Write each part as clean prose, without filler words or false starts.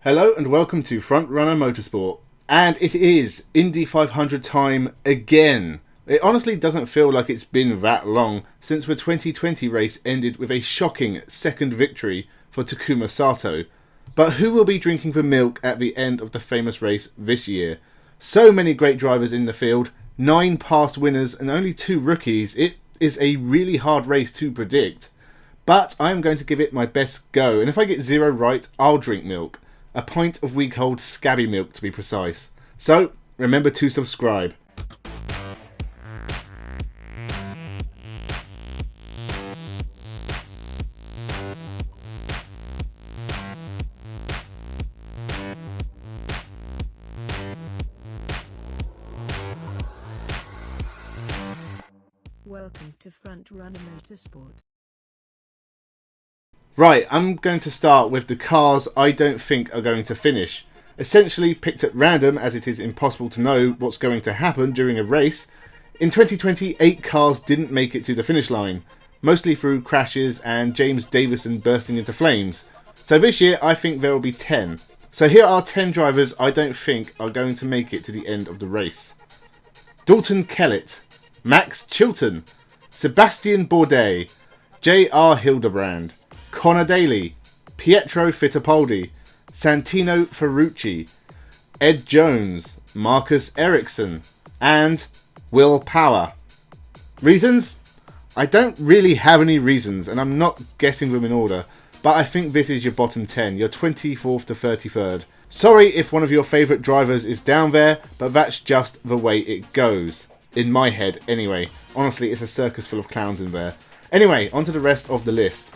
Hello and welcome to Frontrunner Motorsport. And it is Indy 500 time again. It honestly doesn't feel like it's been that long since the 2020 race ended with a shocking second victory for Takuma Sato. But who will be drinking the milk at the end of the famous race this year? So many great drivers in the field, 9 past winners and only 2 rookies. It is a really hard race to predict. But I'm going to give it my best go, and if I get 0 right, I'll drink milk. A pint of week-old scabby milk to be precise. So, remember to subscribe. Welcome to Frontrunner Motorsport. Right, I'm going to start with the cars I don't think are going to finish. Essentially picked at random, as it is impossible to know what's going to happen during a race. In 2020, 8 cars didn't make it to the finish line, mostly through crashes and James Davison bursting into flames. So this year, I think there will be 10. So here are 10 drivers I don't think are going to make it to the end of the race. Dalton Kellett, Max Chilton, Sebastian Bourdais, J.R. Hildebrand, Connor Daly, Pietro Fittipaldi, Santino Ferrucci, Ed Jones, Marcus Ericsson, and Will Power. Reasons? I don't really have any reasons, and I'm not guessing them in order, but I think this is your bottom 10, your 24th to 33rd. Sorry if one of your favourite drivers is down there, but that's just the way it goes. In my head, anyway. Honestly, it's a circus full of clowns in there. Anyway, on to the rest of the list.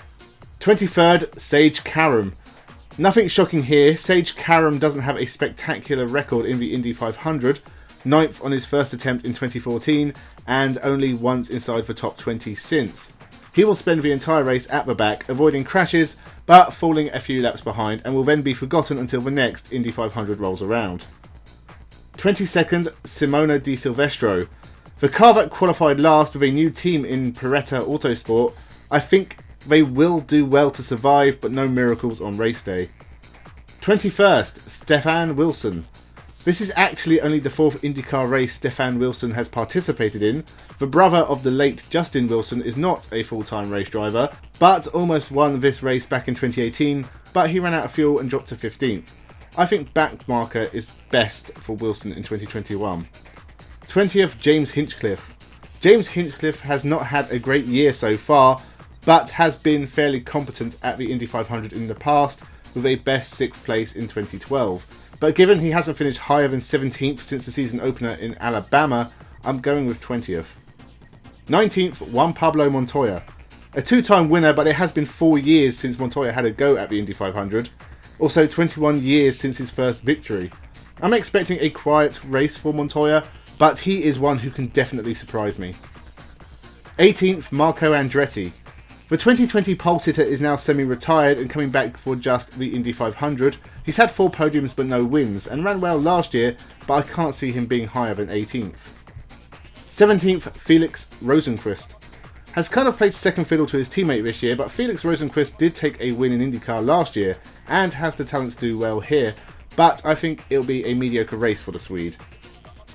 23rd, Sage Karam. Nothing shocking here. Sage Karam doesn't have a spectacular record in the Indy 500. 9th on his first attempt in 2014 and only once inside the top 20 since. He will spend the entire race at the back, avoiding crashes, but falling a few laps behind, and will then be forgotten until the next Indy 500 rolls around. 22nd, Simona Di Silvestro. The car that qualified last with a new team in Perez Autosport, I think they will do well to survive, but no miracles on race day. 21st, Stephan Wilson. This is actually only the 4th IndyCar race Stephan Wilson has participated in. The brother of the late Justin Wilson is not a full-time race driver, but almost won this race back in 2018, but he ran out of fuel and dropped to 15th. I think back marker is best for Wilson in 2021. 20th, James Hinchcliffe. James Hinchcliffe has not had a great year so far, but has been fairly competent at the Indy 500 in the past, with a best 6th place in 2012. But given he hasn't finished higher than 17th since the season opener in Alabama, I'm going with 20th. 19th, Juan Pablo Montoya. A 2-time winner, but it has been 4 years since Montoya had a go at the Indy 500. Also 21 years since his first victory. I'm expecting a quiet race for Montoya, but he is one who can definitely surprise me. 18th, Marco Andretti. The 2020 pole sitter is now semi-retired and coming back for just the Indy 500. He's had 4 podiums but no wins, and ran well last year, but I can't see him being higher than 18th. 17th, Felix Rosenqvist. Has kind of played second fiddle to his teammate this year, but Felix Rosenqvist did take a win in IndyCar last year, and has the talent to do well here, but I think it'll be a mediocre race for the Swede.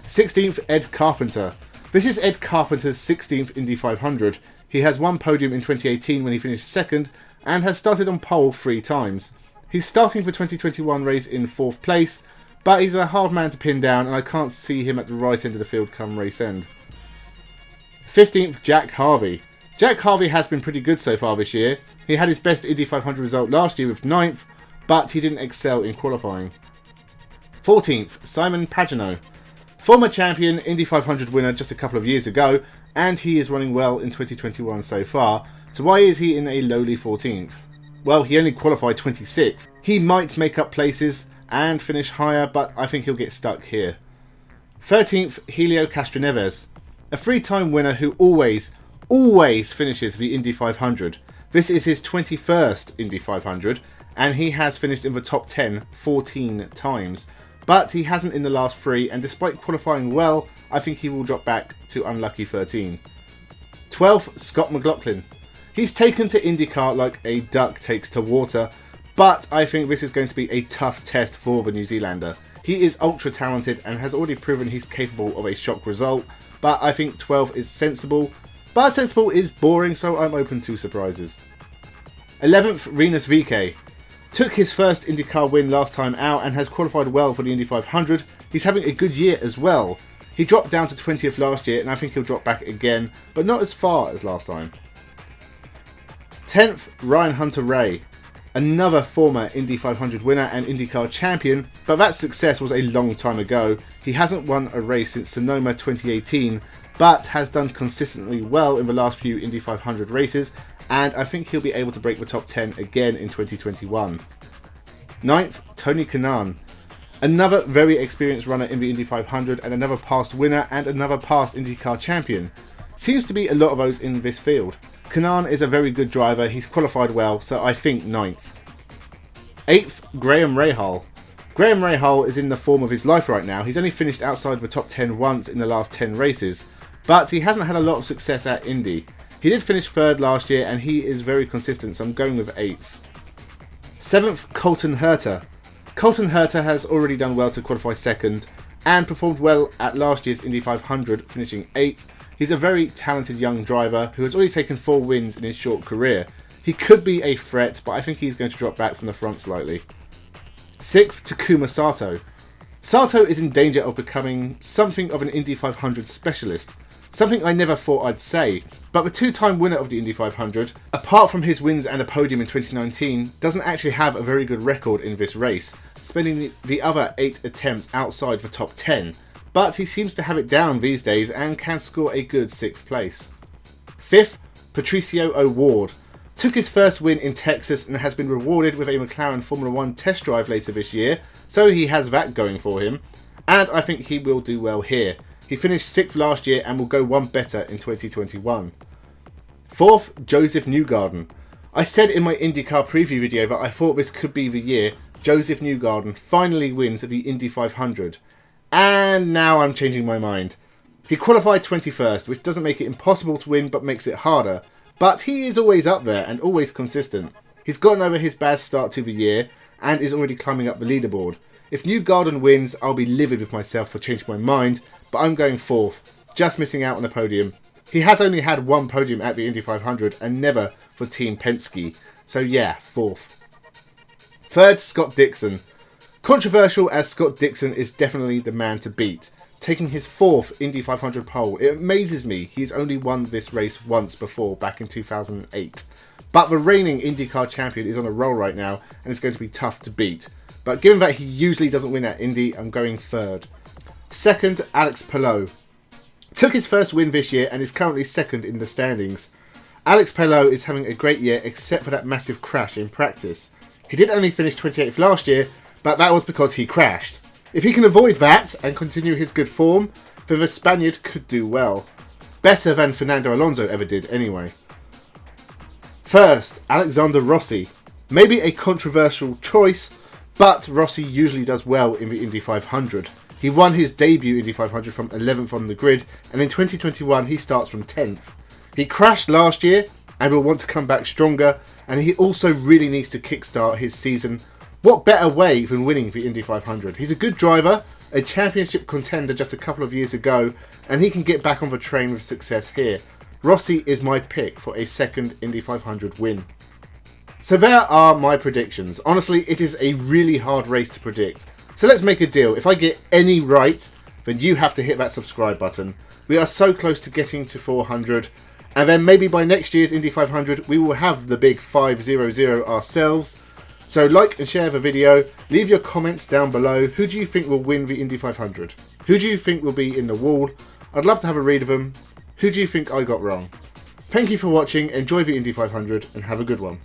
16th, Ed Carpenter. This is Ed Carpenter's 16th Indy 500. He has 1 podium in 2018 when he finished 2nd, and has started on pole 3 times. He's starting the 2021 race in 4th place, but he's a hard man to pin down, and I can't see him at the right end of the field come race end. 15th, Jack Harvey. Jack Harvey has been pretty good so far this year. He had his best Indy 500 result last year with 9th, but he didn't excel in qualifying. 14th, Simon Pagenaud. Former champion, Indy 500 winner just a couple of years ago, and he is running well in 2021 so far, so why is he in a lowly 14th? Well, he only qualified 26th. He might make up places and finish higher, but I think he'll get stuck here. 13th, Helio Castroneves. A 3-time winner who always finishes the Indy 500. This is his 21st Indy 500, and he has finished in the top 10 14 times. But he hasn't in the last 3, and despite qualifying well, I think he will drop back to unlucky 13. 12th, Scott McLaughlin. He's taken to IndyCar like a duck takes to water, but I think this is going to be a tough test for the New Zealander. He is ultra talented and has already proven he's capable of a shock result, but I think 12 is sensible. But sensible is boring, so I'm open to surprises. 11th, Rinus VeeKay. Took his first IndyCar win last time out and has qualified well for the Indy 500. He's having a good year as well. He dropped down to 20th last year and I think he'll drop back again, but not as far as last time. 10th, Ryan HunterReay. Another former Indy 500 winner and IndyCar champion, but that success was a long time ago. He hasn't won a race since Sonoma 2018, but has done consistently well in the last few Indy 500 races, and I think he'll be able to break the top 10 again in 2021. 9th, Tony Kanaan. Another very experienced runner in the Indy 500 and another past winner and another past IndyCar champion. Seems to be a lot of those in this field. Kanaan is a very good driver, he's qualified well, so I think 9th. 8th, Graham Rahal. Graham Rahal is in the form of his life right now. He's only finished outside the top 10 once in the last 10 races, but he hasn't had a lot of success at Indy. He did finish 3rd last year and he is very consistent, so I'm going with 8th. 7th, Colton Herta. Colton Herta has already done well to qualify 2nd and performed well at last year's Indy 500, finishing 8th. He's a very talented young driver who has already taken 4 wins in his short career. He could be a threat, but I think he's going to drop back from the front slightly. 6th, Takuma Sato. Sato is in danger of becoming something of an Indy 500 specialist. Something I never thought I'd say, but the 2-time winner of the Indy 500, apart from his wins and a podium in 2019, doesn't actually have a very good record in this race, spending the other 8 attempts outside the top 10. But he seems to have it down these days and can score a good 6th place. 5th, Patricio O'Ward. Took his first win in Texas and has been rewarded with a McLaren Formula 1 test drive later this year, so he has that going for him, and I think he will do well here. He finished 6th last year and will go one better in 2021. 4th, Joseph Newgarden. I said in my IndyCar preview video that I thought this could be the year Joseph Newgarden finally wins the Indy 500. And now I'm changing my mind. He qualified 21st, which doesn't make it impossible to win but makes it harder. But he is always up there and always consistent. He's gotten over his bad start to the year and is already climbing up the leaderboard. If Newgarden wins, I'll be livid with myself for changing my mind, but I'm going 4th, just missing out on a podium. He has only had 1 podium at the Indy 500 and never for Team Penske, so yeah, 4th. 3rd, Scott Dixon. Controversial as Scott Dixon is definitely the man to beat, taking his 4th Indy 500 pole. It amazes me he's only won this race once before, back in 2008. But the reigning IndyCar champion is on a roll right now and it's going to be tough to beat. But given that he usually doesn't win at Indy, I'm going 3rd. 2nd, Alex Palou. Took his first win this year and is currently 2nd in the standings. Alex Palou is having a great year except for that massive crash in practice. He did only finish 28th last year, but that was because he crashed. If he can avoid that and continue his good form, then the Spaniard could do well. Better than Fernando Alonso ever did anyway. 1st, Alexander Rossi. Maybe a controversial choice, but Rossi usually does well in the Indy 500. He won his debut Indy 500 from 11th on the grid, and in 2021 he starts from 10th. He crashed last year and will want to come back stronger, and he also really needs to kickstart his season. What better way than winning the Indy 500? He's a good driver, a championship contender just a couple of years ago, and he can get back on the train with success here. Rossi is my pick for a 2nd Indy 500 win. So there are my predictions. Honestly, it is a really hard race to predict. So let's make a deal. If I get any right, then you have to hit that subscribe button. We are so close to getting to 400. And then maybe by next year's Indy 500, we will have the big 500 ourselves. So like and share the video. Leave your comments down below. Who do you think will win the Indy 500? Who do you think will be in the wall? I'd love to have a read of them. Who do you think I got wrong? Thank you for watching. Enjoy the Indy 500 and have a good one.